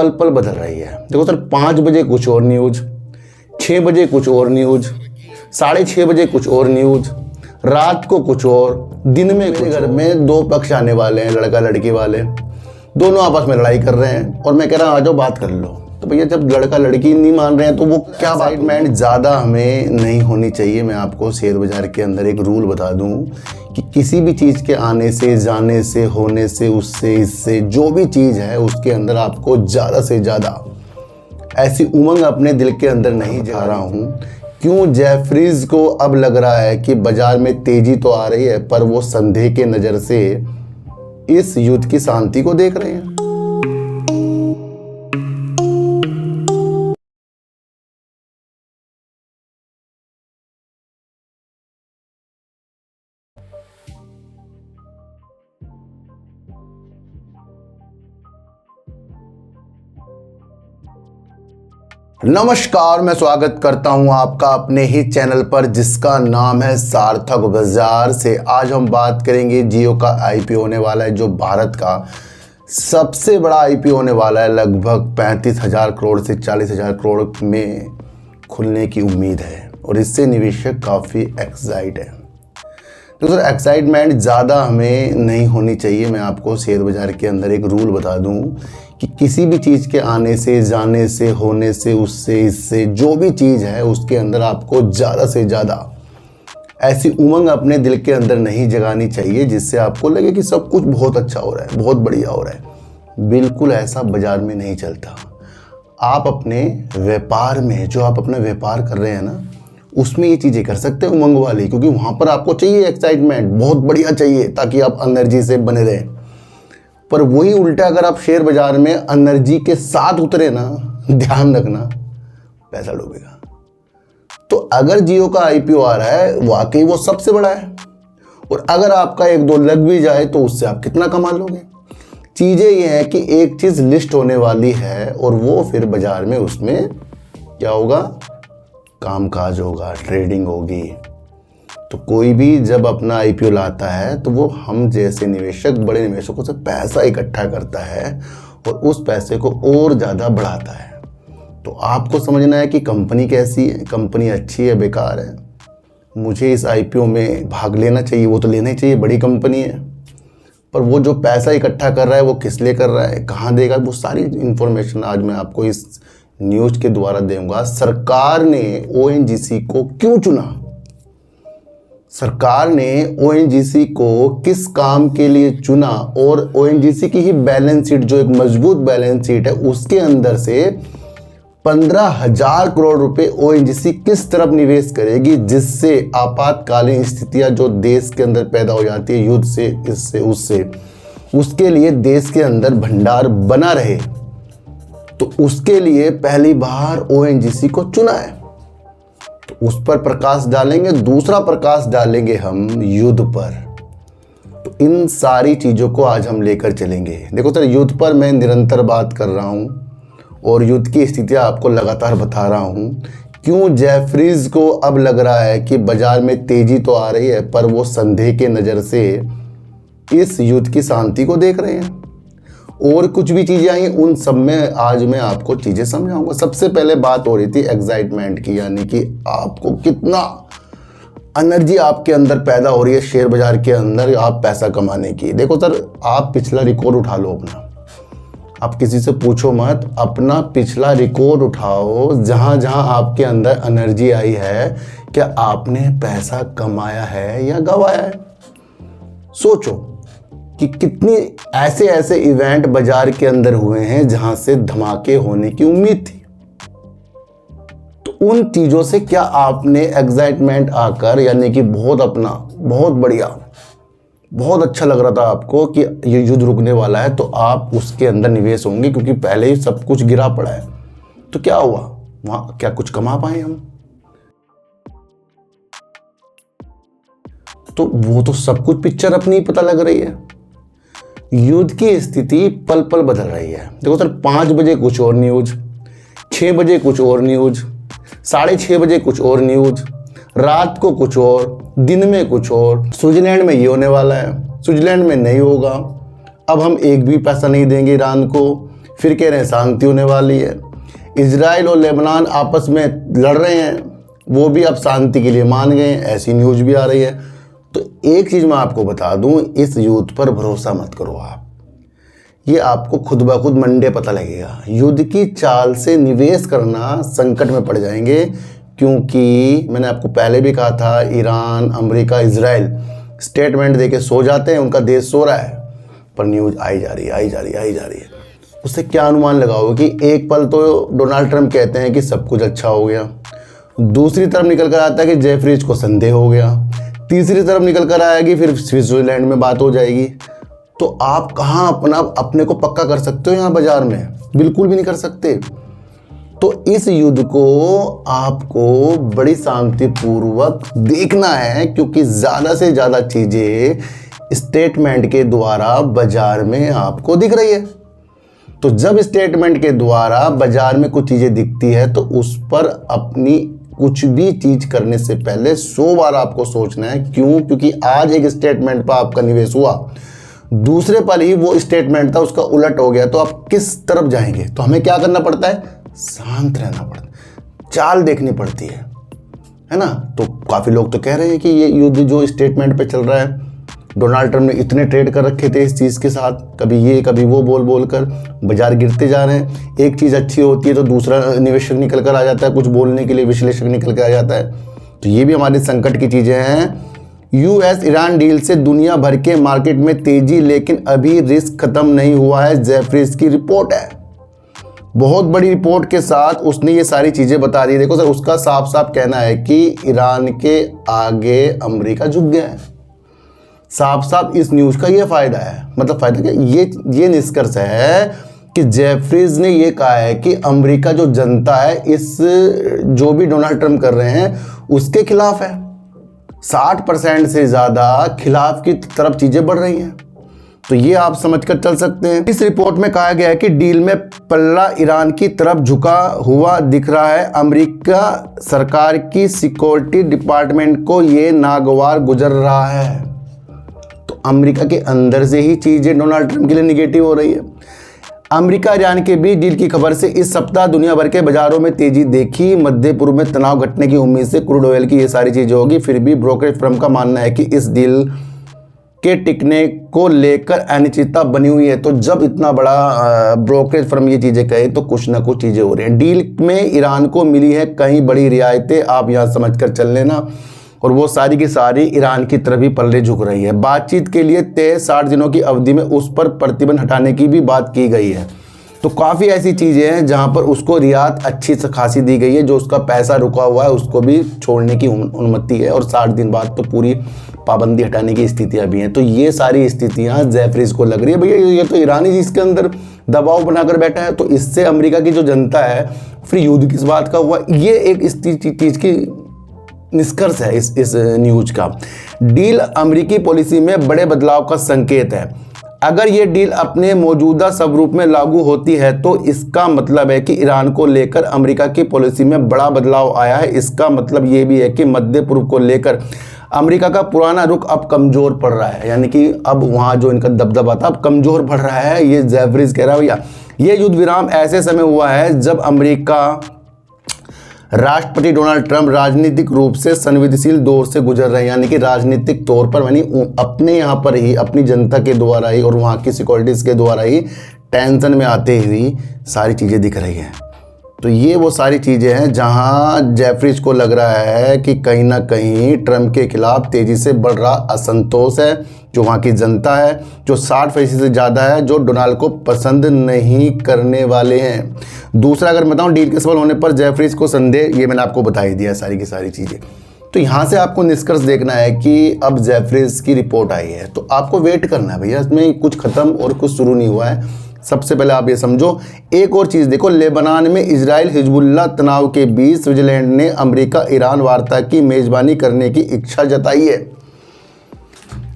पल पल बदल रही है। देखो सर, 5 बजे कुछ और न्यूज़, 6 बजे कुछ और न्यूज़, 6:30 बजे कुछ और न्यूज़, रात को कुछ और, दिन में कुछ। घर में 2 पक्ष आने वाले हैं, लड़का लड़की वाले, दोनों आपस में लड़ाई कर रहे हैं और मैं कह रहा हूँ आ जाओ बात कर लो। तो भैया जब लड़का लड़की नहीं मान रहे हैं तो वो क्या एक्साइटमेंट ज़्यादा हमें नहीं होनी चाहिए। मैं आपको शेयर बाज़ार के अंदर एक रूल बता दूं कि किसी भी चीज़ के आने से, जाने से, होने से, उससे, इससे, जो भी चीज़ है उसके अंदर आपको ज़्यादा से ज़्यादा ऐसी उमंग अपने दिल के अंदर नहीं जा रहा हूँ। क्यों जेफरीज को अब लग रहा है कि बाज़ार में तेज़ी तो आ रही है, पर वो संदेह के नज़र से इस युद्ध की शांति को देख रहे हैं। नमस्कार, मैं स्वागत करता हूं आपका अपने ही चैनल पर जिसका नाम है सार्थक बाजार से। आज हम बात करेंगे जियो का आईपीओ होने वाला है, जो भारत का सबसे बड़ा आईपीओ होने वाला है। लगभग 35,000 करोड़ से 40,000 करोड़ में खुलने की उम्मीद है और इससे निवेशक काफ़ी एक्साइट है। तो सर, एक्साइटमेंट ज़्यादा हमें नहीं होनी चाहिए। मैं आपको शेयर बाज़ार के अंदर एक रूल बता दूं कि किसी भी चीज़ के आने से, जाने से, होने से, उससे, इससे, जो भी चीज़ है उसके अंदर आपको ज़्यादा से ज़्यादा ऐसी उमंग अपने दिल के अंदर नहीं जगानी चाहिए जिससे आपको लगे कि सब कुछ बहुत अच्छा हो रहा है, बहुत बढ़िया हो रहा है। बिल्कुल ऐसा बाज़ार में नहीं चलता। आप अपने व्यापार में, जो आप अपना व्यापार कर रहे हैं ना, उसमें ये चीज़ें कर सकते हैं उमंग वाली, क्योंकि वहाँ पर आपको चाहिए एक्साइटमेंट, बहुत बढ़िया चाहिए ताकि आप एनर्जी से बने रहें। पर वही उल्टा अगर आप शेयर बाज़ार में एनर्जी के साथ उतरे ना, ध्यान रखना पैसा डूबेगा। तो अगर जियो का आईपीओ आ रहा है, वाकई वो सबसे बड़ा है, और अगर आपका 1-2 लग भी जाए तो उससे आप कितना कमा लोगे। चीज़ें ये हैं कि एक चीज़ लिस्ट होने वाली है और वो फिर बाज़ार में उसमें क्या होगा, कामकाज होगा, ट्रेडिंग होगी। तो कोई भी जब अपना आईपीओ लाता है तो वो हम जैसे निवेशक, बड़े निवेशकों से पैसा इकट्ठा करता है और उस पैसे को और ज़्यादा बढ़ाता है। तो आपको समझना है कि कंपनी कैसी है, कंपनी अच्छी है, बेकार है। मुझे इस आईपीओ में भाग लेना चाहिए, वो तो लेना ही चाहिए, बड़ी कंपनी है। पर वो जो पैसा इकट्ठा कर रहा है वो किस लिए कर रहा है, कहाँ देगा, वो सारी इन्फॉर्मेशन आज मैं आपको इस न्यूज़ के द्वारा दूंगा। सरकार ने ओएनजीसी को क्यों चुना, सरकार ने ओएनजीसी को किस काम के लिए चुना, और ओएनजीसी की ही बैलेंस शीट, जो एक मजबूत बैलेंस शीट है, उसके अंदर से 15,000 करोड़ रुपए ओएनजीसी किस तरफ निवेश करेगी, जिससे आपातकालीन स्थितियां जो देश के अंदर पैदा हो जाती है, युद्ध से, इससे, उससे, उसके लिए देश के अंदर भंडार बना रहे। तो उसके लिए पहली बार ओएनजीसी को चुना है। तो उस पर प्रकाश डालेंगे। दूसरा प्रकाश डालेंगे हम युद्ध पर। तो इन सारी चीज़ों को आज हम लेकर चलेंगे। देखो सर, युद्ध पर मैं निरंतर बात कर रहा हूँ और युद्ध की स्थितियाँ आपको लगातार बता रहा हूँ। क्यों जेफरीज को अब लग रहा है कि बाज़ार में तेज़ी तो आ रही है, पर वो संदेह के नज़र से इस युद्ध की शांति को देख रहे हैं। और कुछ भी चीज़ें आई, उन सब में आज मैं आपको चीज़ें समझाऊंगा। सबसे पहले बात हो रही थी एक्साइटमेंट की, यानी कि आपको कितना एनर्जी आपके अंदर पैदा हो रही है शेयर बाज़ार के अंदर आप पैसा कमाने की। देखो सर, आप पिछला रिकॉर्ड उठा लो अपना, आप किसी से पूछो मत, अपना पिछला रिकॉर्ड उठाओ, जहाँ जहाँ आपके अंदर एनर्जी आई है, क्या आपने पैसा कमाया है या गंवाया है। सोचो कि कितनी ऐसे इवेंट बाजार के अंदर हुए हैं जहां से धमाके होने की उम्मीद थी। तो उन चीजों से क्या आपने एक्साइटमेंट आकर, यानी कि बहुत बढ़िया, बहुत अच्छा लग रहा था आपको कि ये युद्ध रुकने वाला है, तो आप उसके अंदर निवेश होंगे, क्योंकि पहले ही सब कुछ गिरा पड़ा है। तो क्या हुआ वहां, क्या कुछ कमा पाए हम? तो वो तो सब कुछ पिक्चर अपनी पता लग रही है। युद्ध की स्थिति पल पल बदल रही है। देखो सर, 5 बजे कुछ और न्यूज़, 6 बजे कुछ और न्यूज़, 6:30 बजे कुछ और न्यूज़, रात को कुछ और, दिन में कुछ और। स्विट्जरलैंड में ये होने वाला है, स्विट्जरलैंड में नहीं होगा, अब हम एक भी पैसा नहीं देंगे ईरान को, फिर कह रहे हैं शांति होने वाली है। इजराइल और लेबनान आपस में लड़ रहे हैं, वो भी अब शांति के लिए मान गए हैं, ऐसी न्यूज़ भी आ रही है। तो एक चीज़ मैं आपको बता दूं, इस युद्ध पर भरोसा मत करो आप, ये आपको खुद ब खुद मंडे पता लगेगा। युद्ध की चाल से निवेश करना संकट में पड़ जाएंगे, क्योंकि मैंने आपको पहले भी कहा था, ईरान, अमेरिका, इजराइल स्टेटमेंट देके सो जाते हैं, उनका देश सो रहा है, पर न्यूज़ आई जा रही है। उससे क्या अनुमान लगाओ कि एक पल तो डोनाल्ड ट्रंप कहते हैं कि सब कुछ अच्छा हो गया, दूसरी तरफ निकल कर आता है कि जेफरीज को संदेह हो गया, तीसरी तरफ निकल कर आएगी फिर स्विट्जरलैंड में बात हो जाएगी। तो आप कहाँ अपने को पक्का कर सकते हो यहाँ बाजार में? बिल्कुल भी नहीं कर सकते। तो इस युद्ध को आपको बड़ी शांतिपूर्वक देखना है, क्योंकि ज़्यादा से ज़्यादा चीज़ें स्टेटमेंट के द्वारा बाजार में आपको दिख रही है। तो जब स्टेटमेंट के द्वारा बाजार में कुछ चीज़ें दिखती है तो उस पर अपनी कुछ भी चीज़ करने से पहले 100 बार आपको सोचना है। क्यों? क्योंकि आज एक स्टेटमेंट पर आपका निवेश हुआ, दूसरे पल ही वो स्टेटमेंट था उसका उलट हो गया, तो आप किस तरफ जाएंगे? तो हमें क्या करना पड़ता है? शांत रहना पड़ता है, चाल देखनी पड़ती है ना। तो काफ़ी लोग तो कह रहे हैं कि ये युद्ध जो स्टेटमेंट पे चल रहा है, डोनाल्ड ट्रंप ने इतने ट्रेड कर रखे थे इस चीज़ के साथ, कभी ये कभी वो बोल कर बाजार गिरते जा रहे हैं। एक चीज़ अच्छी होती है तो दूसरा निवेशक निकल कर आ जाता है, कुछ बोलने के लिए विश्लेषक निकल कर आ जाता है। तो ये भी हमारे संकट की चीज़ें हैं। यूएस ईरान डील से दुनिया भर के मार्केट में तेजी, लेकिन अभी रिस्क खत्म नहीं हुआ है, जेफरीज की रिपोर्ट है। बहुत बड़ी रिपोर्ट के साथ उसने ये सारी चीज़ें बता दी। देखो सर, उसका साफ साफ कहना है कि ईरान के आगे अमेरिका झुक गया है। साफ साफ इस न्यूज़ का ये फ़ायदा है, मतलब फ़ायदा क्या, ये निष्कर्ष है कि जेफरीज ने ये कहा है कि अमेरिका जो जनता है इस जो भी डोनाल्ड ट्रंप कर रहे हैं उसके खिलाफ है। 60% से ज़्यादा खिलाफ की तरफ चीज़ें बढ़ रही हैं। तो ये आप समझकर चल सकते हैं। इस रिपोर्ट में कहा गया है कि डील में पल्ला ईरान की तरफ झुका हुआ दिख रहा है। अमेरिका सरकार की सिक्योरिटी डिपार्टमेंट को ये नागवार गुजर रहा है। तो अमेरिका के अंदर से ही चीज़ें डोनाल्ड ट्रंप के लिए निगेटिव हो रही है। अमेरिका ईरान के बीच डील की खबर से इस सप्ताह दुनिया भर के बाजारों में तेजी देखी। मध्य पूर्व में तनाव घटने की उम्मीद से क्रूड ऑयल की ये सारी चीज़ें होगी। फिर भी ब्रोकरेज फर्म का मानना है कि इस डील के टिकने को लेकर अनिश्चितता बनी हुई है। तो जब इतना बड़ा ब्रोकरेज फर्म ये चीज़ें कहे तो कुछ ना कुछ चीज़ें हो रही हैं। डील में ईरान को मिली है कई बड़ी रियायतें, आप यहाँ समझ कर चल लेना, और वो सारी की सारी ईरान की तरफ ही पल्ले झुक रही है। बातचीत के लिए तय 60 दिनों की अवधि में उस पर प्रतिबंध हटाने की भी बात की गई है। तो काफ़ी ऐसी चीज़ें हैं जहां पर उसको रियायत अच्छी से खासी दी गई है। जो उसका पैसा रुका हुआ है उसको भी छोड़ने की अनुमति है, और 60 दिन बाद तो पूरी पाबंदी हटाने की स्थितियां भी हैं। तो ये सारी स्थितियां जेफरीज को लग रही है, भैया ये तो ईरान ही इसके अंदर दबाव बनाकर बैठा है, तो इससे अमेरिका की जो जनता है फिर युद्ध किस बात का हुआ। ये एक इस चीज़ की निष्कर्ष है इस न्यूज का। डील अमेरिकी पॉलिसी में बड़े बदलाव का संकेत है। अगर ये डील अपने मौजूदा स्वरूप में लागू होती है तो इसका मतलब है कि ईरान को लेकर अमेरिका की पॉलिसी में बड़ा बदलाव आया है। इसका मतलब ये भी है कि मध्य पूर्व को लेकर अमेरिका का पुराना रुख अब कमज़ोर पड़ रहा है, यानी कि अब वहाँ जो इनका दबदबा था अब कमज़ोर पड़ रहा है। ये जेफरीज कह रहा है भैया ये युद्ध विराम ऐसे समय हुआ है जब अमेरिका राष्ट्रपति डोनाल्ड ट्रंप राजनीतिक रूप से संवेदनशील दौर से गुजर रहे हैं, यानी कि राजनीतिक तौर पर यानी अपने यहाँ पर ही अपनी जनता के द्वारा ही और वहाँ की सिक्योरिटीज़ के द्वारा ही टेंशन में आते हुए सारी चीज़ें दिख रही हैं। तो ये वो सारी चीज़ें हैं जहाँ जेफरीज को लग रहा है कि कहीं ना कहीं ट्रंप के खिलाफ तेज़ी से बढ़ रहा असंतोष है जो वहाँ की जनता है, जो 60% से ज़्यादा है जो डोनाल्ड को पसंद नहीं करने वाले हैं। दूसरा अगर बताऊँ डील के सफल होने पर जेफरीज को संदेह, ये मैंने आपको बता ही दिया सारी की सारी चीज़ें। तो यहाँ से आपको निष्कर्ष देखना है कि अब जेफरीज की रिपोर्ट आई है तो आपको वेट करना है भैया, इसमें कुछ ख़त्म और कुछ शुरू नहीं हुआ है। सबसे पहले आप ये समझो। एक और चीज़ देखो, लेबनान में इजराइल हिजबुल्लाह तनाव के बीच स्विट्जरलैंड ने अमेरिका ईरान वार्ता की मेज़बानी करने की इच्छा जताई है।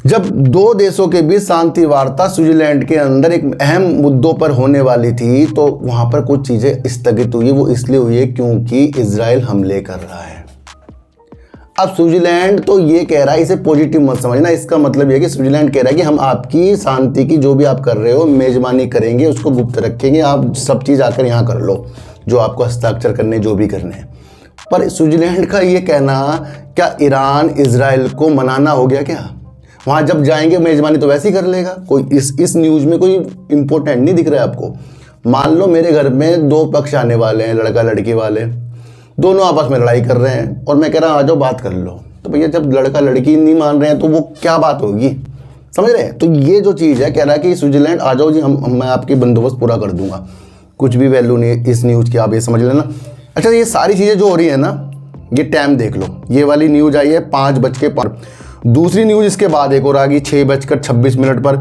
जब दो देशों के बीच शांति वार्ता स्विट्जरलैंड के अंदर एक अहम मुद्दों पर होने वाली थी तो वहाँ पर कुछ चीज़ें स्थगित हुई। वो इसलिए हुई है क्योंकि इजराइल हमले कर रहा है। अब स्विट्जरलैंड तो ये कह रहा है, इसे पॉजिटिव मत समझना, इसका मतलब ये है कि स्विट्जरलैंड कह रहा है कि हम आपकी शांति की जो भी आप कर रहे हो मेजबानी करेंगे, उसको गुप्त रखेंगे, आप सब चीज़ आकर यहाँ कर लो जो आपको हस्ताक्षर करने जो भी करने हैं। पर स्विट्जरलैंड का ये कहना, क्या ईरान इजराइल को मनाना हो गया क्या? वहाँ जब जाएंगे मेजबानी तो वैसे ही कर लेगा। कोई इस न्यूज़ में कोई इम्पोर्टेंट नहीं दिख रहा है आपको। मान लो मेरे घर में दो पक्ष आने वाले हैं, लड़का लड़की वाले, दोनों आपस में लड़ाई कर रहे हैं और मैं कह रहा हूँ आ जाओ बात कर लो, तो भैया जब लड़का लड़की नहीं मान रहे हैं तो वो क्या बात होगी, समझ रहे हैं? तो ये जो चीज़ है, कह रहा है कि स्विट्जरलैंड आ जाओ जी, मैं आपकी बंदोबस्त पूरा कर दूंगा। कुछ भी वैल्यू नहीं इस न्यूज़ की, आप ये समझ लेना। अच्छा, ये सारी चीज़ें जो हो रही है ना, ये टाइम देख लो, ये वाली न्यूज़ आई है 5:05। दूसरी न्यूज़ इसके बाद एक और आ गई 6:26 पर।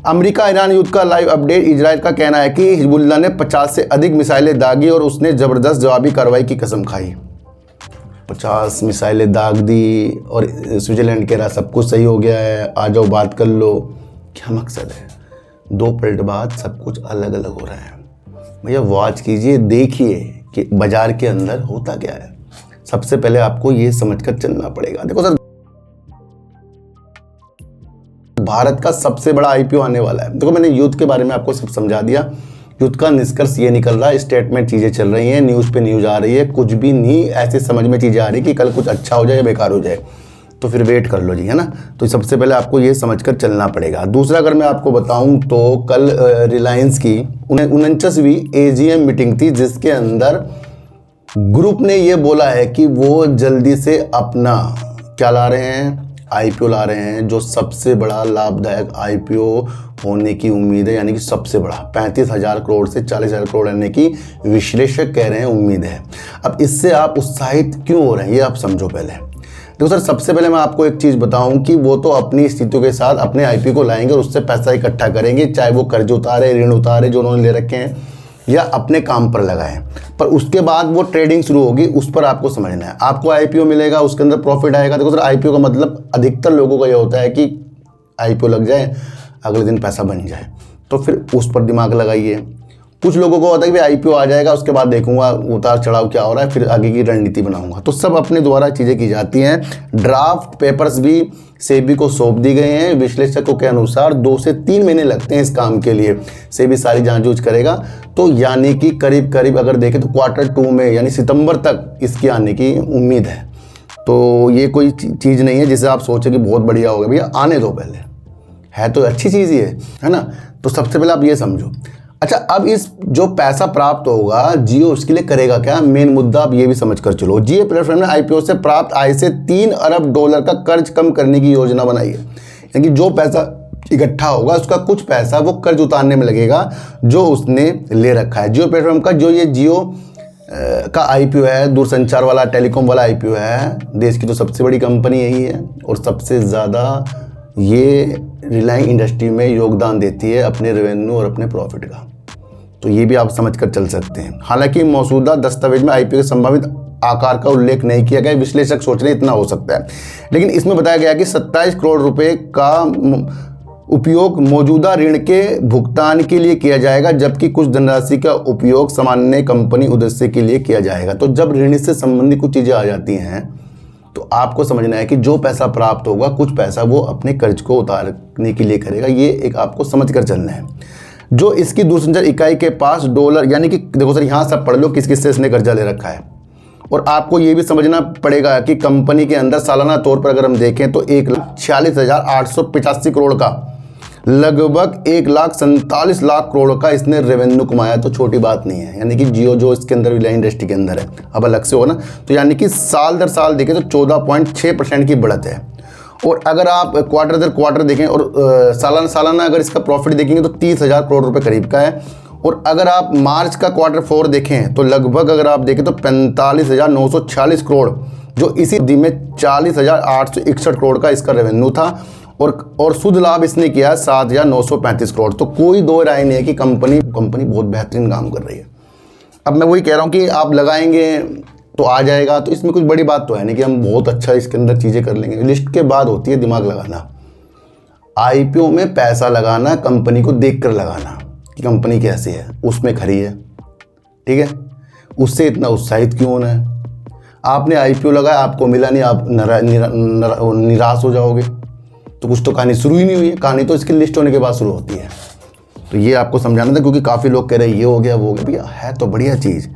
अमेरिका ईरान युद्ध का लाइव अपडेट। इजराइल का कहना है कि हिजबुल्लाह ने 50 से अधिक मिसाइलें दागी और उसने ज़बरदस्त जवाबी कार्रवाई की कसम खाई। 50 मिसाइलें दाग दी और स्विट्जरलैंड कह रहा सब कुछ सही हो गया है, आ जाओ बात कर लो। क्या मकसद है? 2 पलट बाद सब कुछ अलग अलग हो रहा है। भैया वॉच कीजिए, देखिए कि बाजार के अंदर होता क्या है। सबसे पहले आपको ये समझकर चलना पड़ेगा। देखो सर, भारत का सबसे बड़ा आईपीओ आने वाला है। देखो मैंने युद्ध के बारे में आपको सब समझा दिया। युद्ध का निष्कर्ष ये निकल रहा है, स्टेटमेंट चीज़ें चल रही हैं, न्यूज़ पे न्यूज़ आ रही है, कुछ भी नहीं ऐसे समझ में चीज़ें आ रही कि कल कुछ अच्छा हो जाए या बेकार हो जाए, तो फिर वेट कर लो जी, है ना। तो सबसे पहले आपको ये समझकर चलना पड़ेगा। दूसरा अगर मैं आपको बताऊं तो कल रिलायंस की 49वीं AGM मीटिंग थी, जिसके अंदर ग्रुप ने ये बोला है कि वो जल्दी से अपना क्या ला रहे हैं, आईपीओ ला रहे हैं, जो सबसे बड़ा लाभदायक आईपीओ होने की उम्मीद है, यानी कि सबसे बड़ा 35,000 करोड़ से 40,000 करोड़ रहने की विश्लेषक कह रहे हैं उम्मीद है। अब इससे आप उत्साहित क्यों हो रहे हैं ये आप समझो पहले। देखो सर, सबसे पहले मैं आपको एक चीज़ बताऊं कि वो तो अपनी स्थितियों के साथ अपने आईपीओ को लाएंगे और उससे पैसा इकट्ठा करेंगे, चाहे वो कर्ज उतारे, ऋण उतारे जो उन्होंने ले रखे हैं, या अपने काम पर लगाएं। पर उसके बाद वो ट्रेडिंग शुरू होगी, उस पर आपको समझना है। आपको आईपीओ मिलेगा, उसके अंदर प्रॉफिट आएगा। देखो सर, आईपीओ का मतलब अधिकतर लोगों का ये होता है कि आईपीओ लग जाए, अगले दिन पैसा बन जाए, तो फिर उस पर दिमाग लगाइए। कुछ लोगों को होता है कि आईपीओ आ जाएगा, उसके बाद देखूंगा उतार चढ़ाव क्या हो रहा है, फिर आगे की रणनीति बनाऊंगा। तो सब अपने द्वारा चीज़ें की जाती हैं। ड्राफ्ट पेपर्स भी सेबी को सौंप दी गए हैं। विश्लेषकों के अनुसार 2 से 3 महीने लगते हैं इस काम के लिए। सेबी सारी जांच ऊँच करेगा, तो यानी कि करीब करीब अगर देखें तो Q2 में यानी सितंबर तक इसकी आने की उम्मीद है। तो ये कोई चीज़ नहीं है जिसे आप सोचें कि बहुत बढ़िया होगा। भैया आने दो, पहले है तो अच्छी चीज़ ही है ना। तो सबसे पहले आप ये समझो। अच्छा, अब इस जो पैसा प्राप्त होगा जियो उसके लिए करेगा क्या, मेन मुद्दा आप ये भी समझ कर चलो। जियो प्लेटफॉर्म ने आईपीओ से प्राप्त आय से $3 अरब का कर्ज कम करने की योजना बनाई है। यानी जो पैसा इकट्ठा होगा उसका कुछ पैसा वो कर्ज उतारने में लगेगा जो उसने ले रखा है। जियो प्लेटफॉर्म का जो ये जियो का आईपीओ है, दूरसंचार वाला, टेलीकॉम वाला आईपीओ है, देश की तो सबसे बड़ी कंपनी यही है और सबसे ज़्यादा ये रिलायंस इंडस्ट्री में योगदान देती है अपने रेवेन्यू और अपने प्रॉफिट का। तो ये भी आप समझ कर चल सकते हैं। हालांकि मौजूदा दस्तावेज में आईपीओ के संभावित आकार का उल्लेख नहीं किया गया, विश्लेषक सोच रहे इतना हो सकता है, लेकिन इसमें बताया गया कि 27 करोड़ रुपए का उपयोग मौजूदा ऋण के भुगतान के लिए किया जाएगा, जबकि कुछ धनराशि का उपयोग सामान्य कंपनी उद्देश्य के लिए किया जाएगा। तो जब ऋण से संबंधित कुछ चीज़ें आ जाती हैं तो आपको समझना है कि जो पैसा प्राप्त होगा कुछ पैसा वो अपने कर्ज को उतारने के लिए करेगा। ये एक आपको समझ कर चलना है। जो इसकी दूरसंचार इकाई के पास $, यानी कि देखो सर यहाँ सब पढ़ लो किस किस से इसने कर्जा ले रखा है। और आपको ये भी समझना पड़ेगा कि कंपनी के अंदर सालाना तौर पर अगर हम देखें तो 1,46,885 करोड़ का लगभग 1,47,00,000 करोड़ का इसने रेवेन्यू कमाया। तो छोटी बात नहीं है। यानी कि जियो जो इसके अंदर रिलायंस इंडस्ट्री के अंदर है, अब अलग से हो ना, तो यानी कि साल दर साल देखें तो 14.6% की बढ़त है। और अगर आप क्वार्टर दर क्वार्टर देखें और सालाना अगर इसका प्रॉफिट देखेंगे तो 30,000 करोड़ रुपए करीब का है। और अगर आप मार्च का Q4 देखें तो लगभग अगर आप देखें तो 45,946 करोड़, जो इसी अवधि में 40,861 करोड़ का इसका रेवेन्यू था। और शुद्ध लाभ इसने किया 7,935 करोड़। तो कोई दो राय नहीं है कि कंपनी बहुत बेहतरीन काम कर रही है। अब मैं वही कह रहा हूँ कि आप लगाएंगे तो आ जाएगा, तो इसमें कुछ बड़ी बात तो है नहीं कि हम बहुत अच्छा इसके अंदर चीज़ें कर लेंगे। लिस्ट के बाद होती है दिमाग लगाना। आईपीओ में पैसा लगाना, कंपनी को देखकर लगाना कि कंपनी कैसी है, उसमें खरी है, ठीक है, उससे इतना उत्साहित क्यों होना है। आपने आईपीओ लगाया, आपको मिला नहीं, आप निराश हो जाओगे। तो कुछ तो कहानी शुरू ही नहीं हुई है। कहानी तो इसकी लिस्ट होने के बाद शुरू होती है। तो ये आपको समझाना था, क्योंकि काफ़ी लोग कह रहे हैं ये हो गया वो हो गया। भैया है तो बढ़िया चीज़,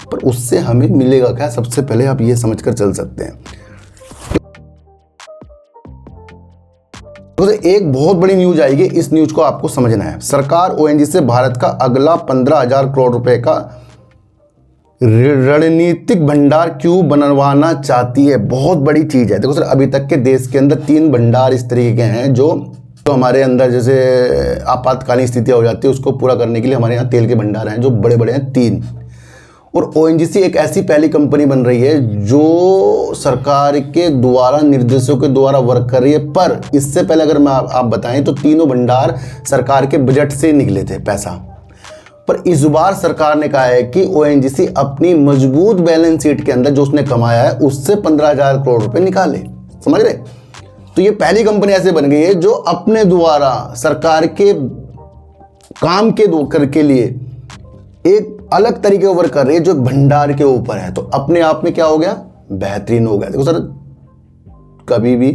पर उससे हमें मिलेगा क्या? सबसे पहले आप ये समझ कर चल सकते हैं। तो एक बहुत बड़ी न्यूज आएगी, इस न्यूज को आपको समझना है। सरकार ओएनजीसी से भारत का अगला 15,000 करोड़ रुपए का रणनीतिक भंडार क्यों बनवाना चाहती है। बहुत बड़ी चीज है। देखो सर, अभी तक के देश के अंदर 3 भंडार इस तरीके के हैं जो हमारे अंदर जैसे आपातकालीन स्थितियां हो जाती है उसको पूरा करने के लिए हमारे यहाँ तेल के भंडार हैं जो बड़े बड़े हैं 3। और ओएनजीसी एक ऐसी पहली कंपनी बन रही है जो सरकार के द्वारा, निर्देशों के द्वारा वर्क कर रही है। पर इससे पहले अगर मैं आप बताएं तो तीनों भंडार सरकार के बजट से निकले थे पैसा। पर इस बार सरकार ने कहा है कि ओएनजीसी अपनी मजबूत बैलेंस शीट के अंदर जो उसने कमाया है उससे 15,000 करोड़ रुपए निकाले। समझ रहे? तो ये पहली कंपनी ऐसे बन गई है जो अपने द्वारा सरकार के काम के लिए एक अलग तरीके से वर्क कर रही है जो भंडार के ऊपर है। तो अपने आप में क्या हो गया? बेहतरीन हो गया। देखो सर, कभी भी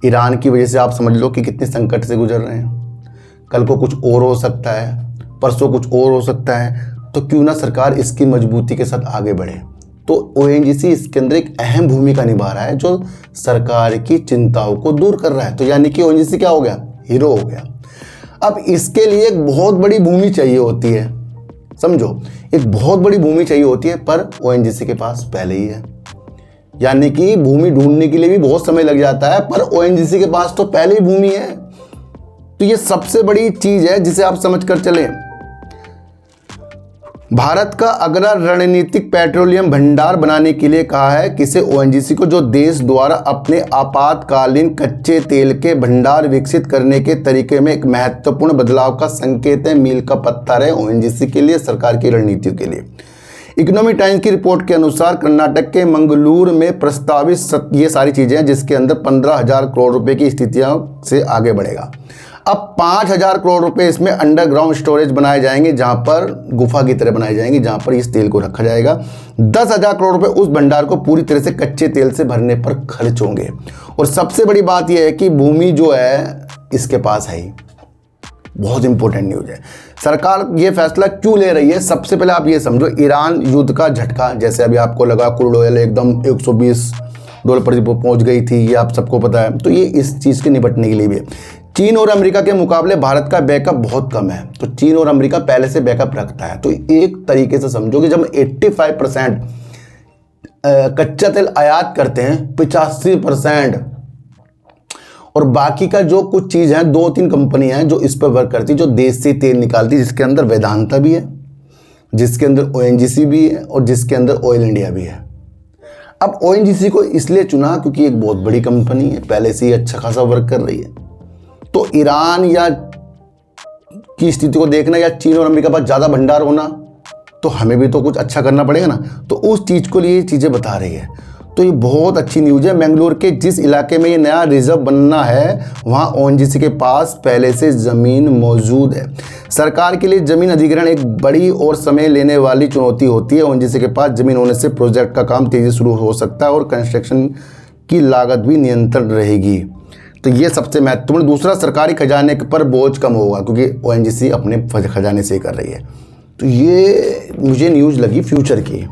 ईरान की वजह से आप समझ लो कि कितने संकट से गुजर रहे हैं। कल को कुछ और हो सकता है, परसों कुछ और हो सकता है। तो क्यों ना सरकार इसकी मजबूती के साथ आगे बढ़े। तो ओएनजीसी इसके अंदर एक अहम भूमिका निभा रहा है जो सरकार की चिंताओं को दूर कर रहा है। तो यानी कि ओएनजीसी क्या हो गया? हीरो हो गया। अब इसके लिए एक बहुत बड़ी भूमि चाहिए होती है। समझो, एक बहुत बड़ी भूमि चाहिए होती है, पर ओएनजीसी के पास पहले ही है। यानी कि भूमि ढूंढने के लिए भी बहुत समय लग जाता है, पर ओएनजीसी के पास तो पहले ही भूमि है। तो ये सबसे बड़ी चीज है जिसे आप समझ कर चलें। भारत का अगला रणनीतिक पेट्रोलियम भंडार बनाने के लिए कहा है किसे? ओएनजीसी को, जो देश द्वारा अपने आपातकालीन कच्चे तेल के भंडार विकसित करने के तरीके में एक महत्वपूर्ण बदलाव का संकेत है। मील का पत्थर है ओएनजीसी के लिए, सरकार की रणनीतियों के लिए। इकोनॉमिक टाइम्स की रिपोर्ट के अनुसार कर्नाटक के मंगलूर में प्रस्तावित ये सारी चीजें हैं जिसके अंदर 15,000 करोड़ रुपए की स्थितियों से आगे बढ़ेगा। अब 5,000 करोड़ रुपए इसमें अंडरग्राउंड स्टोरेज बनाए जाएंगे, जहां पर गुफा की तरह बनाई जाएंगी, जहां पर इस तेल को रखा जाएगा। 10,000 करोड़ रुपए उस भंडार को पूरी तरह से कच्चे तेल से भरने पर खर्च होंगे। और सबसे बड़ी बात यह है कि भूमि जो है इसके पास है ही। बहुत इंपॉर्टेंट न्यूज है। सरकार ये फैसला क्यों ले रही है? सबसे पहले आप ये समझो, ईरान युद्ध का झटका, जैसे अभी आपको लगा क्रूड ऑयल एकदम $120 पर पहुंच गई थी, ये आप सबको पता है। तो ये इस चीज के निपटने के लिए भी है। चीन और अमेरिका के मुकाबले भारत का बैकअप बहुत कम है। तो चीन और अमेरिका पहले से बैकअप रखता है। तो एक तरीके से समझो कि जब 85% कच्चा तेल आयात करते हैं, 85%, और बाकी का जो कुछ चीज है 2-3 कंपनियां हैं जो इस पर वर्क करती, जो देसी तेल निकालती, जिसके अंदर वेदांता भी है, जिसके अंदर ओएनजीसी भी है और जिसके अंदर ऑयल इंडिया भी है। अब ओएनजीसी को इसलिए चुना क्योंकि एक बहुत बड़ी कंपनी है, पहले से ही अच्छा खासा वर्क कर रही है। तो ईरान या की स्थिति को देखना या चीन और अमेरिका पास ज़्यादा भंडार होना, तो हमें भी तो कुछ अच्छा करना पड़ेगा ना। तो उस चीज़ को लिए ये चीज़ें बता रही है। तो ये बहुत अच्छी न्यूज़ है। बेंगलुरु के जिस इलाके में ये नया रिजर्व बनना है वहाँ ओएनजीसी के पास पहले से ज़मीन मौजूद है। सरकार के लिए ज़मीन अधिग्रहण एक बड़ी और समय लेने वाली चुनौती होती है। ओएनजीसी के पास ज़मीन होने से प्रोजेक्ट का काम तेज़ी से शुरू हो सकता है और कंस्ट्रक्शन की लागत भी नियंत्रण रहेगी। तो ये सबसे महत्वपूर्ण। दूसरा, सरकारी खजाने पर बोझ कम होगा क्योंकि ओएनजीसी अपने खजाने से कर रही है। तो ये मुझे न्यूज़ लगी फ्यूचर की।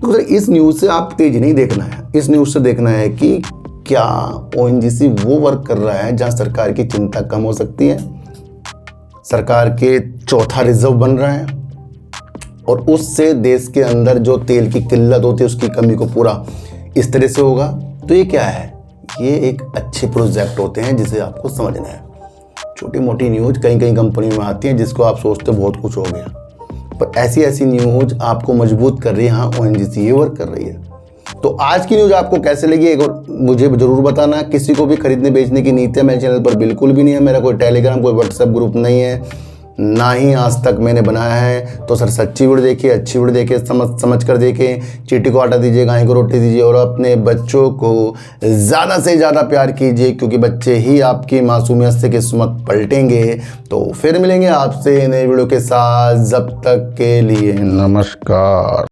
तो इस न्यूज़ से आप तेज नहीं देखना है, इस न्यूज़ से देखना है कि क्या ओएनजीसी वो वर्क कर रहा है जहां सरकार की चिंता कम हो सकती है, सरकार के चौथा रिजर्व बन रहा है, और उससे देश के अंदर जो तेल की किल्लत होती है उसकी कमी को पूरा इस तरह से होगा। तो ये क्या है? ये एक अच्छे प्रोजेक्ट होते हैं जिसे आपको समझना है। छोटी मोटी न्यूज़ कई कई कंपनियों में आती हैं जिसको आप सोचते बहुत कुछ हो गया, पर ऐसी ऐसी न्यूज़ आपको मजबूत कर रही है। हाँ, ओएनजीसी ये वर्क कर रही है। तो आज की न्यूज़ आपको कैसे लगी एक और मुझे ज़रूर बताना। किसी को भी खरीदने बेचने की नीति मेरे चैनल पर बिल्कुल भी नहीं है। मेरा कोई टेलीग्राम, कोई व्हाट्सएप ग्रुप नहीं है, ना ही आज तक मैंने बनाया है। तो सर सच्ची वीडियो देखिए, अच्छी वीडियो देखिए, समझ कर देखें। चींटी को आटा दीजिए, गाय को रोटी दीजिए और अपने बच्चों को ज़्यादा से ज़्यादा प्यार कीजिए, क्योंकि बच्चे ही आपकी मासूमियत से किस्मत पलटेंगे। तो फिर मिलेंगे आपसे नई वीडियो के साथ। जब तक के लिए नमस्कार।